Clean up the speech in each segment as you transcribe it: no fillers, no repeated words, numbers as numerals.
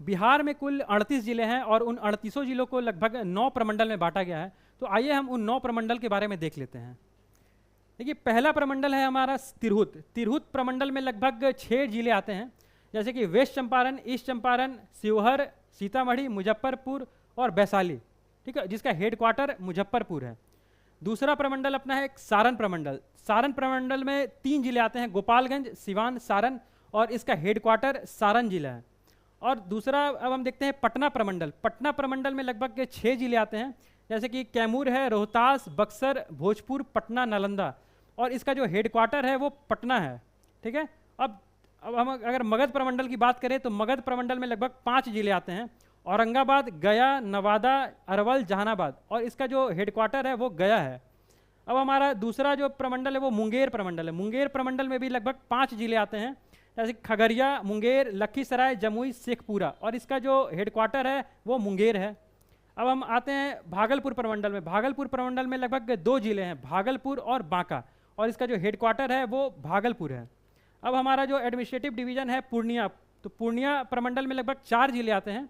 बिहार में कुल 38 जिले हैं और उन 38 जिलों को लगभग 9 प्रमंडल में बांटा गया है। तो आइए हम उन 9 प्रमंडल के बारे में देख लेते हैं। देखिए, पहला प्रमंडल है हमारा तिरहुत। तिरहुत प्रमंडल में लगभग 6 जिले आते हैं, जैसे कि वेस्ट चंपारण, ईस्ट चंपारण, शिवहर, सीतामढ़ी, मुजफ्फरपुर और वैशाली, ठीक है, जिसका हेडक्वार्टर मुजफ्फरपुर है। दूसरा प्रमंडल अपना है सारण प्रमंडल। सारण प्रमंडल में 3 जिले आते हैं, गोपालगंज, सिवान, सारण, और इसका हेडक्वार्टर सारण जिला है। और दूसरा अब हम देखते हैं पटना प्रमंडल। पटना प्रमंडल में लगभग 6 जिले आते हैं, जैसे कि कैमूर है, रोहतास, बक्सर, भोजपुर, पटना, नालंदा, और इसका जो हेडक्वार्टर है वो पटना है, ठीक है। अब हम अगर मगध प्रमंडल की बात करें तो मगध प्रमंडल में लगभग 5 जिले आते हैं, औरंगाबाद, गया, नवादा, अरवल, जहानाबाद, और इसका जो हेडक्वार्टर है वो गया है। अब हमारा दूसरा जो प्रमंडल है वो मुंगेर प्रमंडल है। मुंगेर प्रमंडल में भी लगभग 5 जिले आते हैं, जैसे खगड़िया, मुंगेर, लखीसराय, जमुई, शेखपुरा, और इसका जो हेडक्वार्टर है वो मुंगेर है। अब हम आते हैं भागलपुर प्रमंडल में। भागलपुर प्रमंडल में लगभग 2 जिले हैं, भागलपुर और बांका, और इसका जो हेडक्वार्टर है वो भागलपुर है। अब हमारा जो एडमिनिस्ट्रेटिव डिवीजन है पूर्णिया, तो पूर्णिया प्रमंडल में लगभग 4 जिले आते हैं,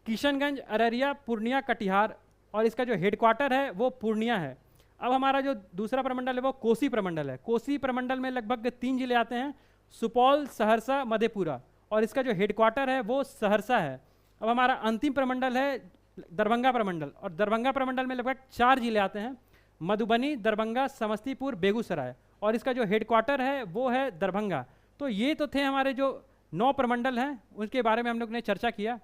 किशनगंज, अररिया, पूर्णिया, कटिहार, और इसका जो हेडक्वार्टर है वो पूर्णिया है। अब हमारा जो दूसरा प्रमंडल है वो कोसी प्रमंडल है। कोसी प्रमंडल में लगभग 3 जिले आते हैं, सुपौल, सहरसा, मधेपुरा, और इसका जो हेडक्वार्टर है वो सहरसा है। अब हमारा अंतिम प्रमंडल है दरभंगा प्रमंडल, और दरभंगा प्रमंडल में लगभग 4 जिले आते हैं, मधुबनी, दरभंगा, समस्तीपुर, बेगूसराय, और इसका जो हेडक्वार्टर है वो है दरभंगा। तो ये तो थे हमारे जो 9 प्रमंडल हैं, उनके बारे में हम लोग ने चर्चा किया।